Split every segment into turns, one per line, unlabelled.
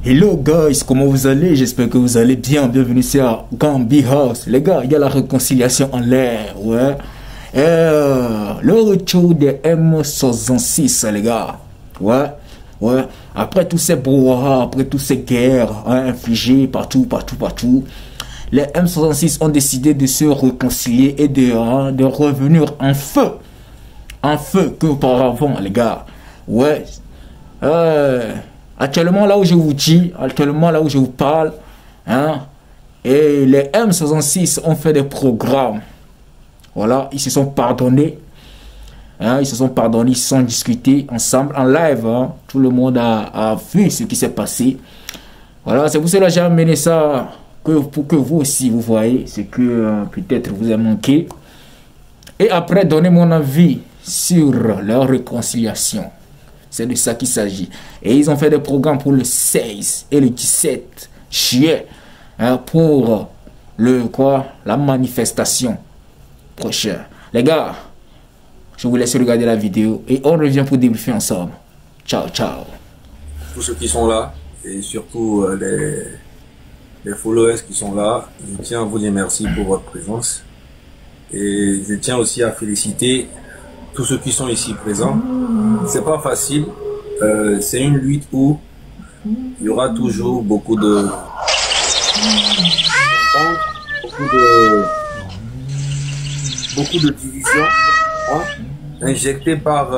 Hello guys, comment vous allez? J'espère que vous allez bien. Bienvenue sur Gambi House. Les gars, il y a la réconciliation en l'air, ouais. Le retour des M66, les gars. Ouais. Après tous ces brouhahas, après toutes ces guerres infligées partout, les M66 ont décidé de se réconcilier et de revenir en feu. En feu qu'auparavant, les gars. Ouais. Actuellement, là où je vous dis, actuellement, là où je vous parle, et les M66 ont fait des programmes. Voilà, ils se sont pardonnés. Ils se sont discutés ensemble en live. Tout le monde a vu ce qui s'est passé. Voilà, c'est pour cela que j'ai amené ça, pour que vous aussi, vous voyez ce que peut-être vous a manqué. Et après, donner mon avis sur leur réconciliation. C'est de ça qu'il s'agit. Et ils ont fait des programmes pour le 16 et le 17 juillet pour la manifestation prochaine. Les gars, je vous laisse regarder la vidéo et on revient pour débriefer ensemble. Ciao, ciao.
Tous ceux qui sont là et surtout les followers qui sont là, je tiens à vous dire merci pour votre présence. Et je tiens aussi à féliciter tous ceux qui sont ici présents. C'est pas facile, c'est une lutte où il y aura toujours beaucoup de divisions injectées par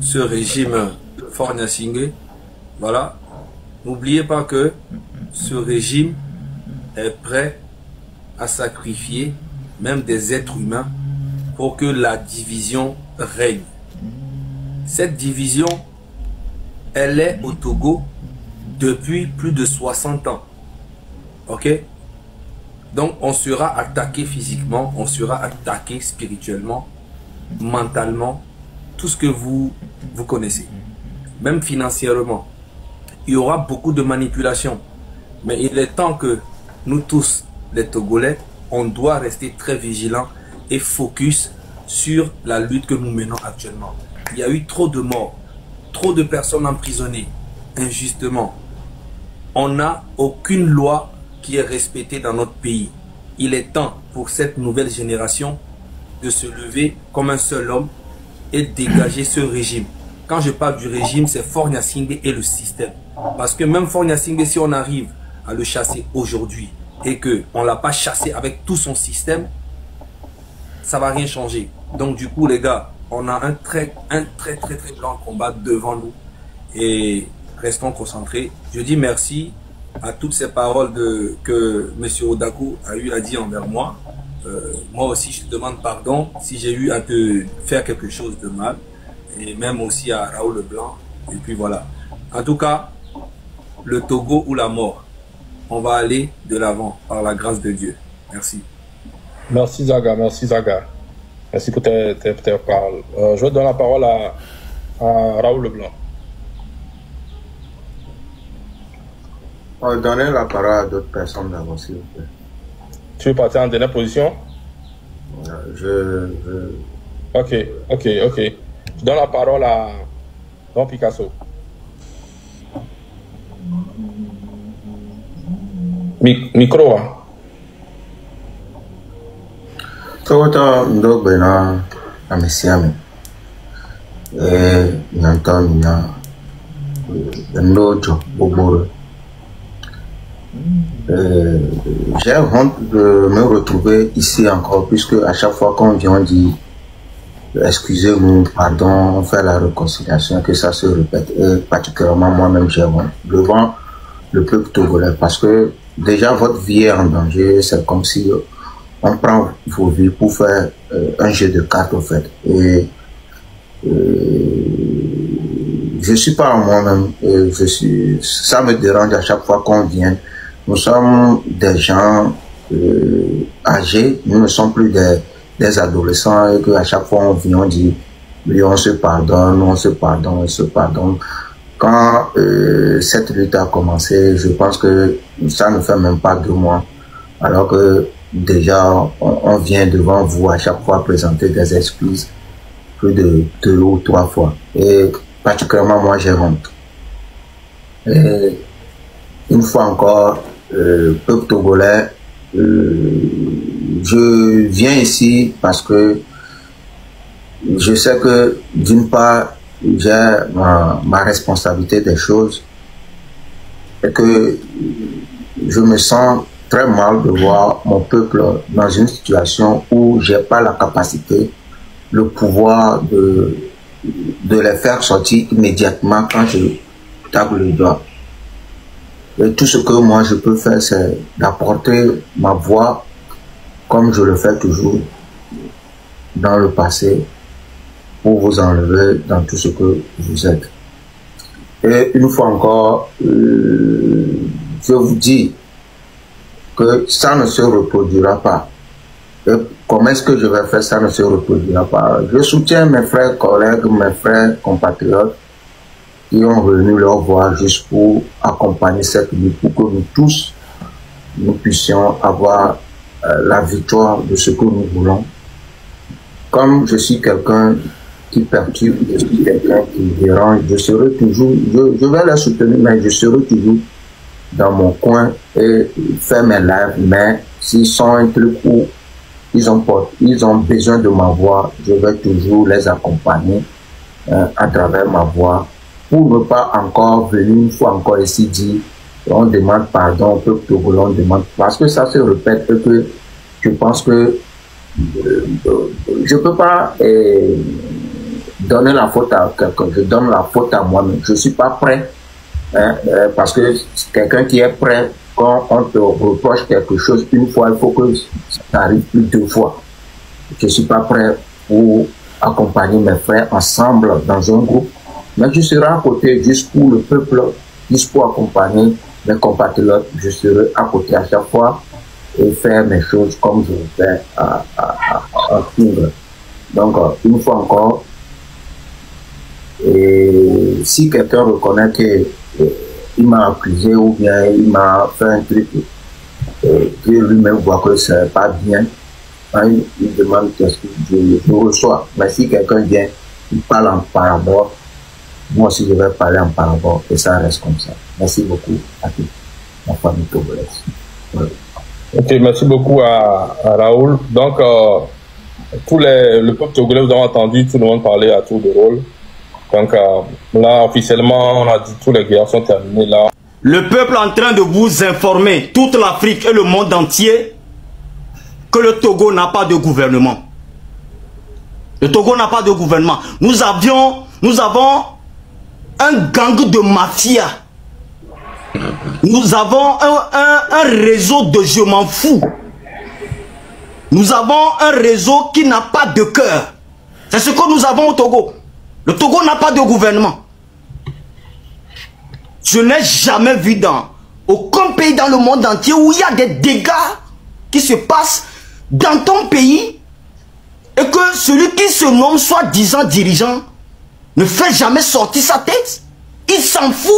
ce régime Fornia Singhe. Voilà, n'oubliez pas que ce régime est prêt à sacrifier même des êtres humains pour que la division règne. Cette division, elle est au Togo depuis plus de 60 ans. Ok? Donc on sera attaqué physiquement, on sera attaqué spirituellement, mentalement, tout ce que vous connaissez. Même financièrement. Il y aura beaucoup de manipulations. Mais il est temps que nous tous, les Togolais, on doit rester très vigilants et focus sur la lutte que nous menons actuellement. Il y a eu trop de morts, trop de personnes emprisonnées, injustement. On n'a aucune loi qui est respectée dans notre pays. Il est temps pour cette nouvelle génération de se lever comme un seul homme et dégager ce régime. Quand je parle du régime, c'est Fornia Singhe et le système. Parce que même Fornia Singhe, si on arrive à le chasser aujourd'hui et qu'on ne l'a pas chassé avec tout son système, ça va rien changer. Donc du coup les gars, on a un très grand combat devant nous et restons concentrés. Je dis merci à toutes ces paroles que M. Odakou a eu à dire envers moi. Moi aussi je te demande pardon si j'ai eu à te faire quelque chose de mal, et même aussi à Raoul Leblanc. Et puis voilà, en tout cas, le Togo ou la mort, on va aller de l'avant par la grâce de Dieu. Merci.
Merci Zaga, merci Zaga. Merci pour tes paroles. Je vais donner la parole à Raoul Leblanc.
On va donner la parole à d'autres personnes d'abord, s'il vous plaît.
Tu veux partir en dernière position? Ok. Je donne la parole à Don Picasso. Micro.
Tawata ndo bena amesiame nyanta mina ndo jo boboro. J'ai honte de me retrouver ici encore, puisque à chaque fois qu'on vient on dit excusez-nous, pardon, on fait la réconciliation, que ça se répète. Et particulièrement moi-même j'ai honte devant le peuple togolais, parce que déjà votre vie est en danger. C'est comme si on prend vos vies pour faire un jeu de cartes en fait. Et je suis pas moi-même, ça me dérange à chaque fois qu'on vient. Nous sommes des gens âgés, nous ne sommes plus des adolescents, et qu'à chaque fois on vient, on dit oui, on se pardonne. Quand cette lutte a commencé, je pense que ça ne fait même pas 2 mois, alors que déjà on vient devant vous à chaque fois présenter des excuses plus de 2 ou 3 fois. Et particulièrement moi j'ai honte. Et une fois encore, peuple togolais, je viens ici parce que je sais que d'une part, j'ai ma responsabilité des choses et que je me sens très mal de voir mon peuple dans une situation où j'ai pas la capacité, le pouvoir de les faire sortir immédiatement quand je tape le doigt. Et tout ce que moi je peux faire, c'est d'apporter ma voix comme je le fais toujours dans le passé pour vous enlever dans tout ce que vous êtes. Et une fois encore, je vous dis que ça ne se reproduira pas. Et comment est-ce que je vais faire ça ne se reproduira pas? Je soutiens mes frères collègues, mes frères compatriotes qui ont revenu leur voix juste pour accompagner cette lutte, pour que nous tous, nous puissions avoir la victoire de ce que nous voulons. Comme je suis quelqu'un qui perturbe, je suis quelqu'un qui dérange, je serai toujours, je vais les soutenir, mais je serai toujours dans mon coin et faire mes lives. Mais s'ils sont un truc où ils ont besoin de ma voix, je vais toujours les accompagner à travers ma voix pour ne pas encore venir une fois encore ici dire on demande pardon au peuple togolais, on demande, parce que ça se répète et que je pense que je peux pas donner la faute à quelqu'un, je donne la faute à moi-même. Je suis pas prêt, parce que quelqu'un qui est prêt, quand on te reproche quelque chose une fois, il faut que ça arrive plus deux fois. Je suis pas prêt pour accompagner mes frères ensemble dans un groupe, mais je serai à côté juste pour le peuple, juste pour accompagner mes compatriotes. Je serai à côté à chaque fois et faire mes choses comme je le fais à Tigre. Donc, une fois encore, et si quelqu'un reconnaît qu'il m'a accusé ou bien il m'a fait un truc que lui-même voit que c'est pas bien, hein, il demande qu'est-ce que je reçois. Mais si quelqu'un vient, il parle en parabole, moi aussi je vais parler en parabole et ça reste comme ça. Merci beaucoup à toute la famille togolaise. Voilà.
Ok, merci beaucoup à Raoul. Donc, le peuple togolais, vous avez entendu tout le monde parler à tour de rôle. Donc là, officiellement, on a dit que tous les guerres sont terminées là.
Le peuple est en train de vous informer, toute l'Afrique et le monde entier, que le Togo n'a pas de gouvernement. Le Togo n'a pas de gouvernement. Nous avons un gang de mafia. Nous avons un réseau de je m'en fous. Nous avons un réseau qui n'a pas de cœur. C'est ce que nous avons au Togo. Le Togo n'a pas de gouvernement. Je n'ai jamais vu dans aucun pays dans le monde entier où il y a des dégâts qui se passent dans ton pays et que celui qui se nomme soi-disant dirigeant ne fait jamais sortir sa tête. Il s'en fout.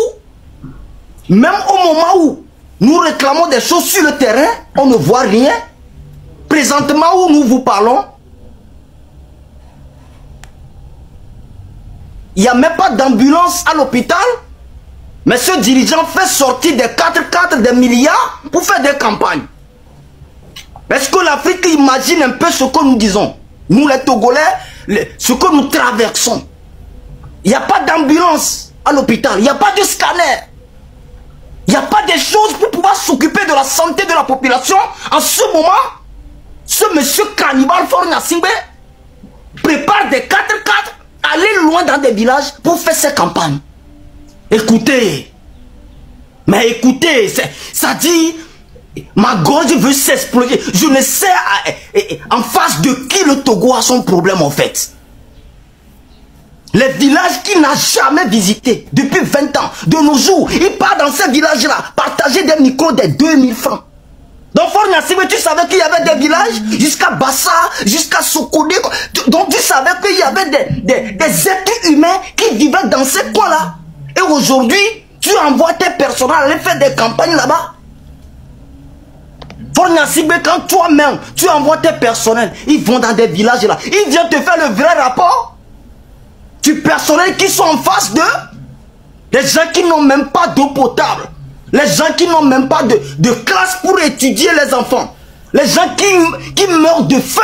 Même au moment où nous réclamons des choses sur le terrain, on ne voit rien. Présentement où nous vous parlons, il n'y a même pas d'ambulance à l'hôpital. Mais ce dirigeant fait sortir des 4x4 des milliards pour faire des campagnes. Est-ce que l'Afrique imagine un peu ce que nous disons? Nous les Togolais, ce que nous traversons. Il n'y a pas d'ambulance à l'hôpital, il n'y a pas de scanner. Il n'y a pas de choses pour pouvoir s'occuper de la santé de la population. En ce moment, ce monsieur cannibale Faure Gnassingbé prépare des 4x4, aller loin dans des villages pour faire ses campagnes. Écoutez, mais écoutez, ça dit, ma gorge veut s'exploser. Je ne sais en face de qui le Togo a son problème en fait. Les villages qu'il n'a jamais visités depuis 20 ans, de nos jours, il part dans ces villages-là, partager des micros de 2000 francs. Donc Faure Gnassingbé, tu savais qu'il y avait des villages jusqu'à Bassa, jusqu'à Sokodé. Donc tu savais qu'il y avait des êtres humains qui vivaient dans ces coins-là. Et aujourd'hui, tu envoies tes personnels aller faire des campagnes là-bas. Faure Gnassingbé, quand toi-même, tu envoies tes personnels, ils vont dans des villages là, ils viennent te faire le vrai rapport du personnel qui sont en face d'eux. Des gens qui n'ont même pas d'eau potable. Les gens qui n'ont même pas de classe pour étudier les enfants. Les gens qui meurent de faim.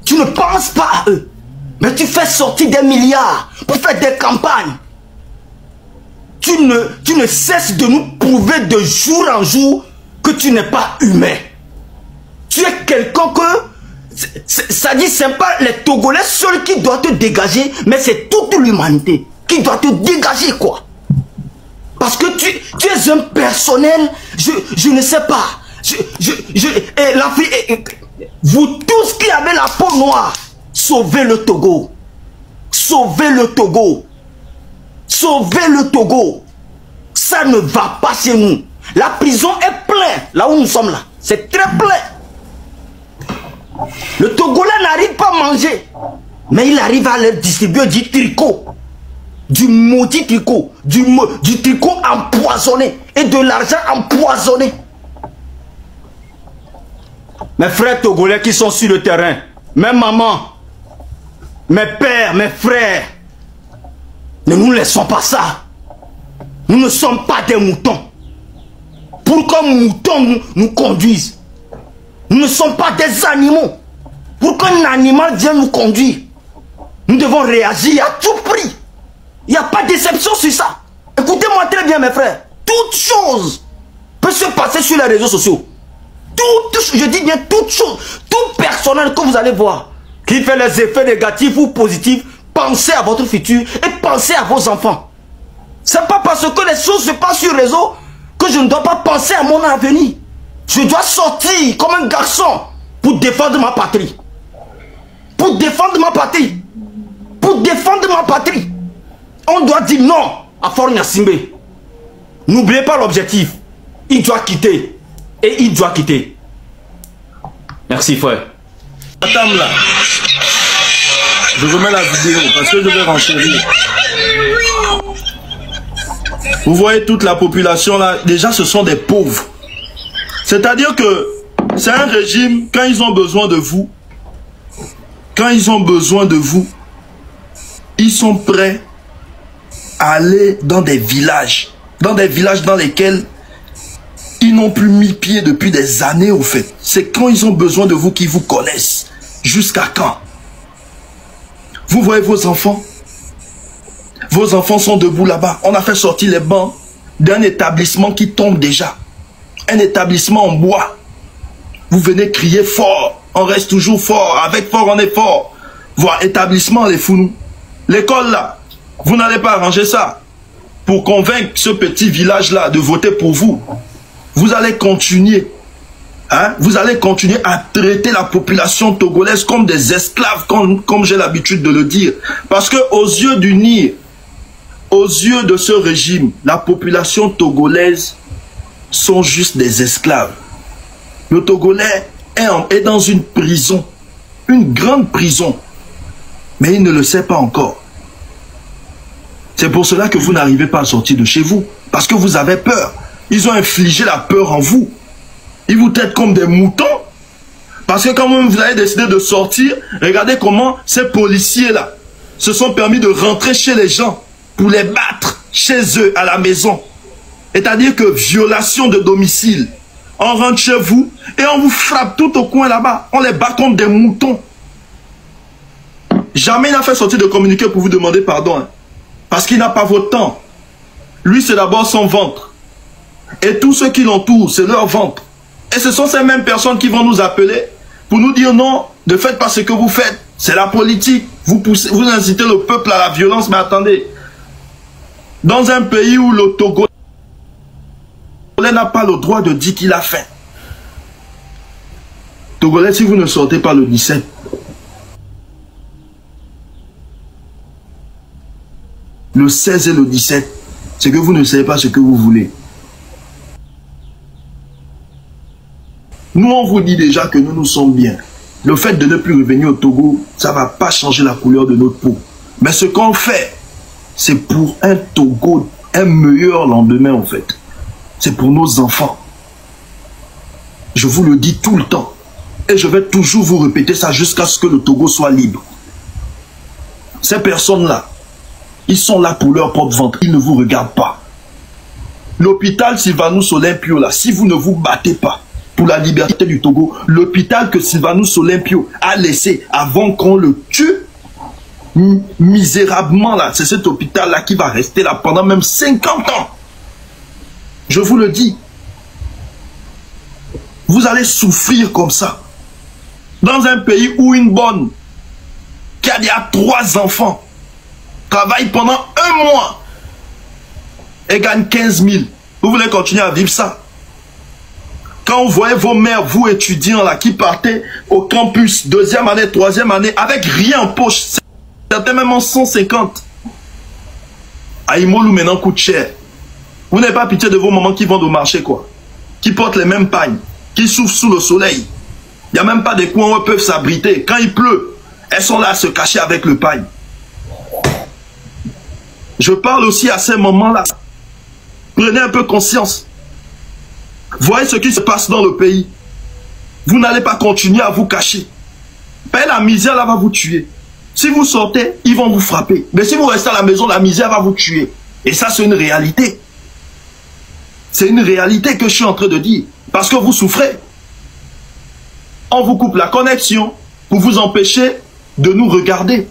Tu ne penses pas à eux. Mais tu fais sortir des milliards pour faire des campagnes. Tu ne cesses de nous prouver de jour en jour que tu n'es pas humain. Tu es quelqu'un que... Ça dit, c'est pas les Togolais seuls qui doivent te dégager, mais c'est toute l'humanité qui doit te dégager, quoi. Parce que tu es un personnel, je ne sais pas. Vous tous qui avez la peau noire, sauvez le Togo. Sauvez le Togo. Sauvez le Togo. Ça ne va pas chez nous. La prison est pleine, là où nous sommes là. C'est très plein. Le Togolais n'arrive pas à manger. Mais il arrive à leur distribuer du tricot. Du maudit tricot. Du tricot empoisonné. Et de l'argent empoisonné. Mes frères Togolais qui sont sur le terrain. Mes mamans. Mes pères, mes frères. Ne nous laissons pas ça. Nous ne sommes pas des moutons. Pour qu'un mouton nous conduise. Nous ne sommes pas des animaux. Pour qu'un animal vienne nous conduire. Nous devons réagir à tout prix. Il n'y a pas d'exception sur ça. Écoutez-moi très bien mes frères. Toute chose peut se passer sur les réseaux sociaux. Je dis bien toute chose. Tout personnel que vous allez voir qui fait les effets négatifs ou positifs, pensez à votre futur et pensez à vos enfants. C'est pas parce que les choses se passent sur le réseau que je ne dois pas penser à mon avenir. Je dois sortir comme un garçon pour défendre ma patrie. Pour défendre ma patrie. Pour défendre ma patrie. On doit dire non à Faure Gnassingbé. N'oubliez pas l'objectif. Il doit quitter. Et il doit quitter. Merci frère.
Attends là. Je remets la vidéo parce que je vais renchérir. Vous voyez toute la population là. Déjà ce sont des pauvres. C'est-à-dire que c'est un régime, quand ils ont besoin de vous, ils sont prêts à aller dans des villages dans lesquels ils n'ont plus mis pied depuis des années au fait. C'est quand ils ont besoin de vous qu'ils vous connaissent. Jusqu'à quand? Vous voyez vos enfants? Vos enfants sont debout là-bas. On a fait sortir les bancs d'un établissement qui tombe déjà. Un établissement en bois. Vous venez crier fort. On reste toujours fort. Avec fort, on est fort. Voir établissement, les fous. L'école là, vous n'allez pas arranger ça. Pour convaincre ce petit village-là de voter pour vous. Vous allez continuer. Hein? Vous allez continuer à traiter la population togolaise comme des esclaves, comme j'ai l'habitude de le dire. Parce que aux yeux du NIR, aux yeux de ce régime, la population togolaise sont juste des esclaves. Le Togolais est dans une prison, une grande prison, mais il ne le sait pas encore. C'est pour cela que vous n'arrivez pas à sortir de chez vous, parce que vous avez peur. Ils ont infligé la peur en vous. Ils vous traitent comme des moutons, parce que quand même vous avez décidé de sortir, regardez comment ces policiers-là se sont permis de rentrer chez les gens pour les battre chez eux à la maison. C'est-à-dire que violation de domicile. On rentre chez vous et on vous frappe tout au coin là-bas. On les bat comme des moutons. Jamais il n'a fait sortir de communiqué pour vous demander pardon. Hein. Parce qu'il n'a pas votre temps. Lui, c'est d'abord son ventre. Et tous ceux qui l'entourent, c'est leur ventre. Et ce sont ces mêmes personnes qui vont nous appeler pour nous dire non, ne faites pas ce que vous faites. C'est la politique. Vous incitez le peuple à la violence. Mais attendez. Dans un pays où le Togo n'a pas le droit de dire qu'il a faim. Togolais, si vous ne sortez pas le 17, le 16 et le 17, c'est que vous ne savez pas ce que vous voulez. Nous, on vous dit déjà que nous sommes bien. Le fait de ne plus revenir au Togo, ça ne va pas changer la couleur de notre peau. Mais ce qu'on fait, c'est pour un Togo, un meilleur lendemain en fait. C'est pour nos enfants. Je vous le dis tout le temps. Et je vais toujours vous répéter ça jusqu'à ce que le Togo soit libre. Ces personnes-là, ils sont là pour leur propre ventre. Ils ne vous regardent pas. l'hôpital Sylvanus Olympio, là, si vous ne vous battez pas pour la liberté du Togo, l'hôpital que Sylvanus Olympio a laissé avant qu'on le tue, misérablement, là, c'est cet hôpital-là qui va rester là pendant même 50 ans. Je vous le dis. Vous allez souffrir comme ça. Dans un pays où une bonne qui a déjà 3 enfants travaille pendant 1 mois et gagne 15 000. Vous voulez continuer à vivre ça? Quand vous voyez vos mères, vous étudiants là, qui partez au campus, 2e année, 3e année, avec rien en poche, certains même en 150. Aïmolou maintenant coûte cher. Vous n'avez pas pitié de vos mamans qui vendent au marché, quoi. Qui portent les mêmes pagnes, qui souffrent sous le soleil. Il n'y a même pas des coins où elles peuvent s'abriter. Quand il pleut, elles sont là à se cacher avec le pagne. Je parle aussi à ces moments-là. Prenez un peu conscience. Voyez ce qui se passe dans le pays. Vous n'allez pas continuer à vous cacher. Mais la misère là va vous tuer. Si vous sortez, ils vont vous frapper. Mais si vous restez à la maison, la misère va vous tuer. Et ça, c'est une réalité. C'est une réalité que je suis en train de dire. Parce que vous souffrez. On vous coupe la connexion pour vous empêcher de nous regarder.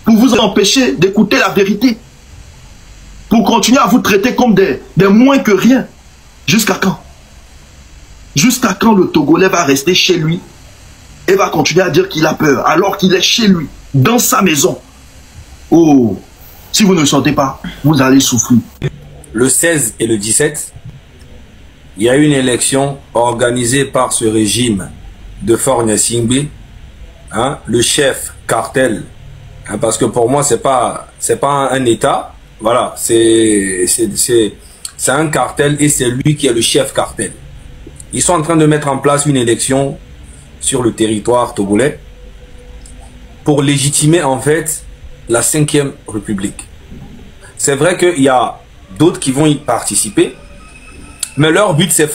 Pour vous empêcher d'écouter la vérité. Pour continuer à vous traiter comme des moins que rien. Jusqu'à quand? Jusqu'à quand le Togolais va rester chez lui et va continuer à dire qu'il a peur alors qu'il est chez lui, dans sa maison? Oh, si vous ne le sentez pas, vous allez souffrir.
Le 16 et le 17, il y a eu une élection organisée par ce régime de Faure Gnassingbé, hein, le chef cartel, hein, parce que pour moi c'est pas un État, voilà, c'est un cartel et c'est lui qui est le chef cartel. Ils sont en train de mettre en place une élection sur le territoire togolais pour légitimer en fait la 5e République. C'est vrai qu'il y a d'autres qui vont y participer, mais leur but c'est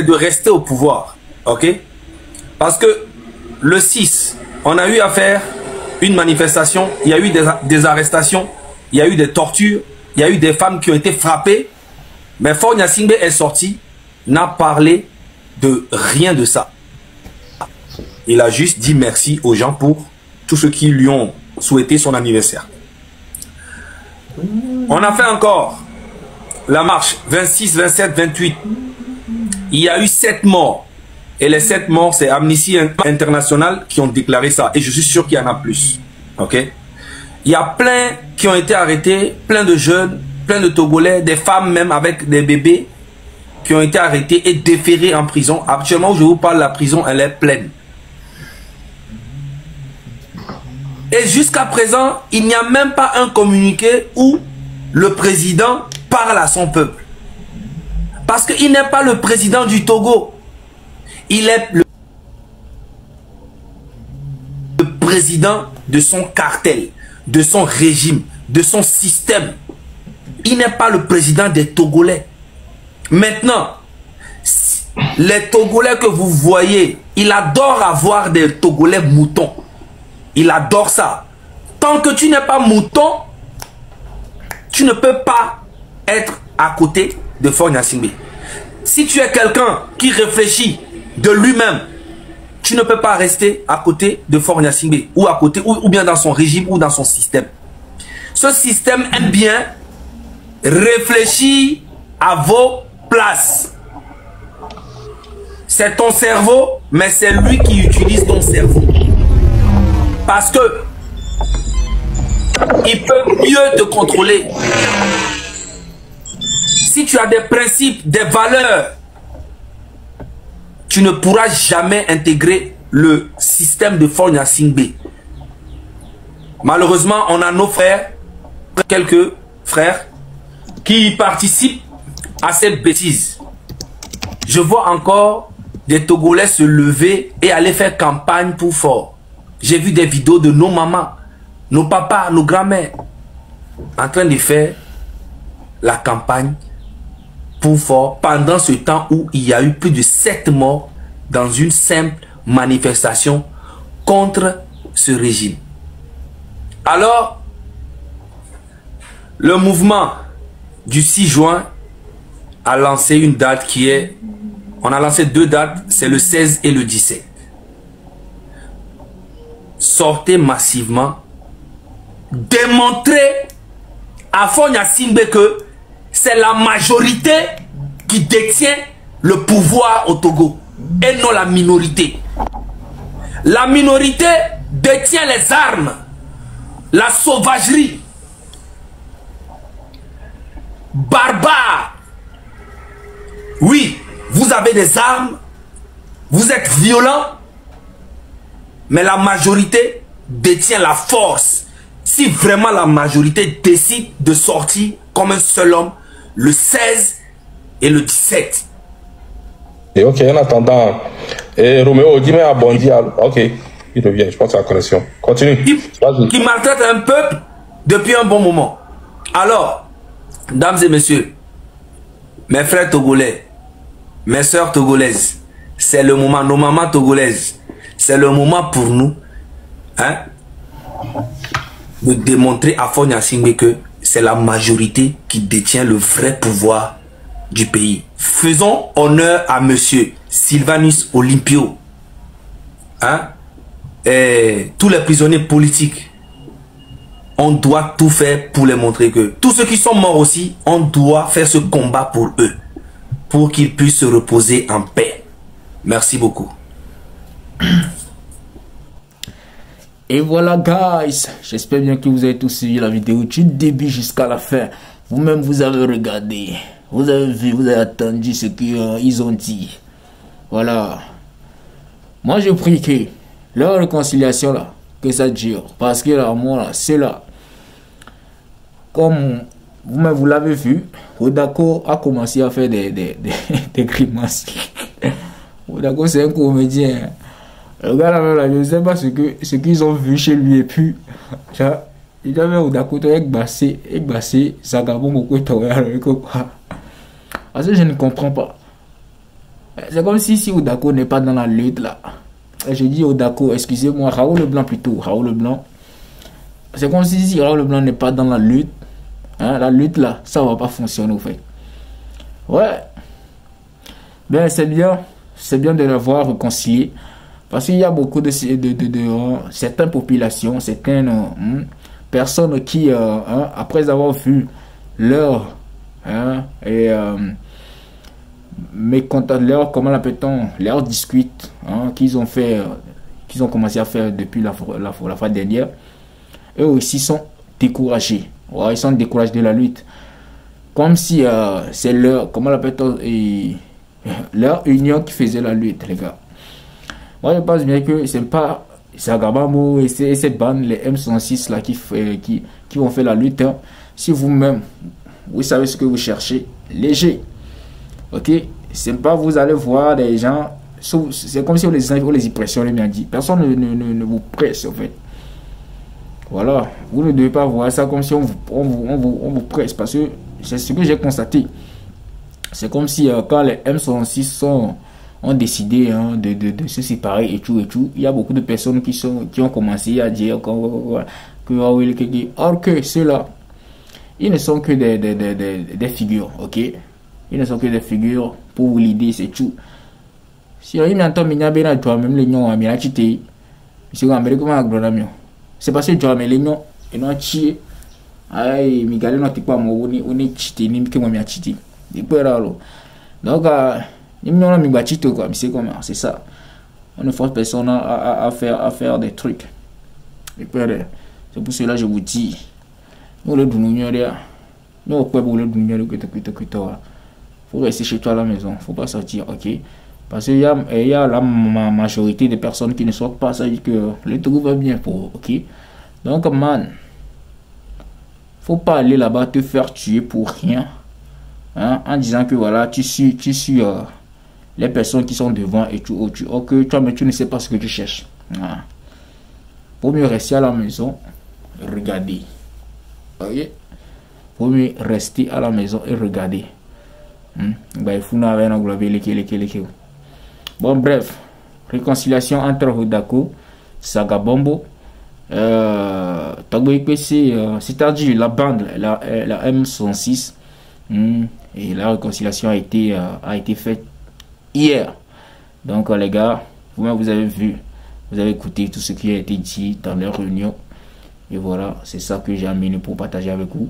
de rester au pouvoir, ok? Parce que le 6, on a eu à faire une manifestation, il y a eu des arrestations, il y a eu des tortures, il y a eu des femmes qui ont été frappées, mais Faure Gnassingbé est sorti, n'a parlé de rien de ça. Il a juste dit merci aux gens pour tous ceux qui lui ont souhaité son anniversaire. On a fait encore la marche 26, 27, 28. Il y a eu 7 morts. Et les 7 morts, c'est Amnesty International qui ont déclaré ça. Et je suis sûr qu'il y en a plus. Ok? Il y a plein qui ont été arrêtés, plein de jeunes, plein de Togolais, des femmes même avec des bébés qui ont été arrêtés et déférés en prison. Actuellement, où je vous parle, la prison, elle est pleine. Et jusqu'à présent, il n'y a même pas un communiqué où le président parle à son peuple. Parce qu'il n'est pas le président du Togo. Il est le président de son cartel, de son régime, de son système. Il n'est pas le président des Togolais. Maintenant, les Togolais que vous voyez, il adore avoir des Togolais moutons. Il adore ça. Tant que tu n'es pas mouton, tu ne peux pas être à côté de Faure Gnassingbé. Si tu es quelqu'un qui réfléchit de lui-même, tu ne peux pas rester à côté de Faure Gnassingbé ou à côté ou bien dans son régime ou dans son système. Ce système aime bien réfléchir à vos places. C'est ton cerveau, mais c'est lui qui utilise ton cerveau. Parce que il peut mieux te contrôler. Si tu as des principes, des valeurs, tu ne pourras jamais intégrer le système de Faure Gnassingbé. Malheureusement, on a nos frères, quelques frères, qui participent à cette bêtise. Je vois encore des Togolais se lever et aller faire campagne pour Faure. J'ai vu des vidéos de nos mamans, nos papas, nos grands-mères en train de faire la campagne pour Faure pendant ce temps où il y a eu plus de 7 morts dans une simple manifestation contre ce régime. Alors, le mouvement du 6 juin a lancé une date qui est... On a lancé 2 dates, c'est le 16 et le 17. Sortez massivement, démontrez à Fonya Singbe que c'est la majorité qui détient le pouvoir au Togo et non la minorité. La minorité détient les armes, la sauvagerie, barbare. Oui, vous avez des armes, vous êtes violents, mais la majorité détient la force. Si vraiment la majorité décide de sortir comme un seul homme, le 16 et le 17.
Et ok, en attendant, Roméo, dis-moi à Bondi. Ok, il revient, je pense que c'est la connexion. Continue.
Qui maltraite un peuple depuis un bon moment. Alors, dames et messieurs, mes frères togolais, mes soeurs togolaises, c'est le moment, nos mamans togolaises, c'est le moment pour nous, hein, de démontrer à Fonya Singbe que c'est la majorité qui détient le vrai pouvoir du pays. Faisons honneur à monsieur Sylvanus Olympio, hein, et tous les prisonniers politiques. On doit tout faire pour les montrer que tous ceux qui sont morts aussi, on doit faire ce combat pour eux, pour qu'ils puissent se reposer en paix. Merci beaucoup.
Et voilà guys, j'espère bien que vous avez tous suivi la vidéo du début jusqu'à la fin. Vous-même vous avez regardé, vous avez vu, vous avez attendu ce qu'ils ont dit. Voilà. Moi je prie que leur réconciliation là, que ça dure. Parce que là, moi là, c'est là. Comme vous-même vous l'avez vu, Odako a commencé à faire des grimaces. Odako c'est un comédien. Le gars là, je ne sais pas ce qu'ils ont vu chez lui et puis il avait Odako Ekbassé, Sagabon beaucoup de quoi. Parce que je ne comprends pas. C'est comme si Odako n'est pas dans la lutte là. Et je dis Odako, excusez-moi, Raoul Leblanc plutôt, Raoul Leblanc. C'est comme si Raoul Leblanc n'est pas dans la lutte. Hein, la lutte là, ça va pas fonctionner au fait. Ouais. Ben c'est bien de les voir réconcilier. Parce qu'il y a beaucoup de certaines populations, certaines personnes qui, après avoir vu leur, comment l'appelle-t-on, leur discute qu'ils ont fait, qu'ils ont commencé à faire depuis la fois dernière, eux aussi sont découragés. Ouais, ils sont découragés de la lutte. Comme si c'est leur, comment l'appelle-t-on, leur union qui faisait la lutte, les gars. Moi, je pense bien que c'est pas Sagabamo et cette bande, les M106 là, qui vont faire la lutte. Hein. Si vous-même, vous savez ce que vous cherchez, léger. Ok? C'est pas vous allez voir des gens. C'est comme si on les impressionnait, bien dit. Personne ne vous presse, en fait. Voilà. Vous ne devez pas voir ça comme si on vous presse. Parce que c'est ce que j'ai constaté. C'est comme si quand les M106 ont décidé de se séparer et tout, il y a beaucoup de personnes qui ont commencé à dire or que ceux-là, ils ne sont que des figures, ok? Ils ne sont que des figures pour l'idée, c'est tout. Si on entend Mignabena, toi-même, les noms, c'est parce que tu as mis les noms et non chier. Aïe, Miguel, non, tu pas moi, on est cheaté, ni que moi, m'y a cheaté. Donc, c'est ça. On ne force personne à faire des trucs. C'est pour cela que je vous dis, nous le faut rester chez toi à la maison, faut pas sortir, ok? Parce qu'il y a la majorité des personnes qui ne sortent pas, ça dit que le truc va bien pour, ok? Donc, man, faut pas aller là-bas te faire tuer pour rien, hein, en disant que voilà, tu suis les personnes qui sont devant et tout, ok, toi, mais tu ne sais pas ce que tu cherches. Voilà. Pour mieux rester à la maison, regarder. Ok? Pour mieux rester à la maison et regarder. Bon, bref, réconciliation entre Odako, Sagabombo, c'est-à-dire la bande, la M106, Et la réconciliation a été faite hier. Donc les gars, vous-même vous avez vu, vous avez écouté tout ce qui a été dit dans leur réunion. Et voilà, c'est ça que j'ai amené pour partager avec vous.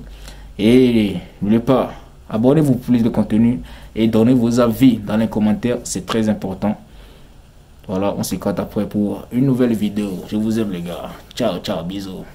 Et n'oubliez pas, abonnez-vous pour plus de contenu et donnez vos avis dans les commentaires, c'est très important. Voilà, on se capte après pour une nouvelle vidéo. Je vous aime les gars. Ciao, ciao, bisous.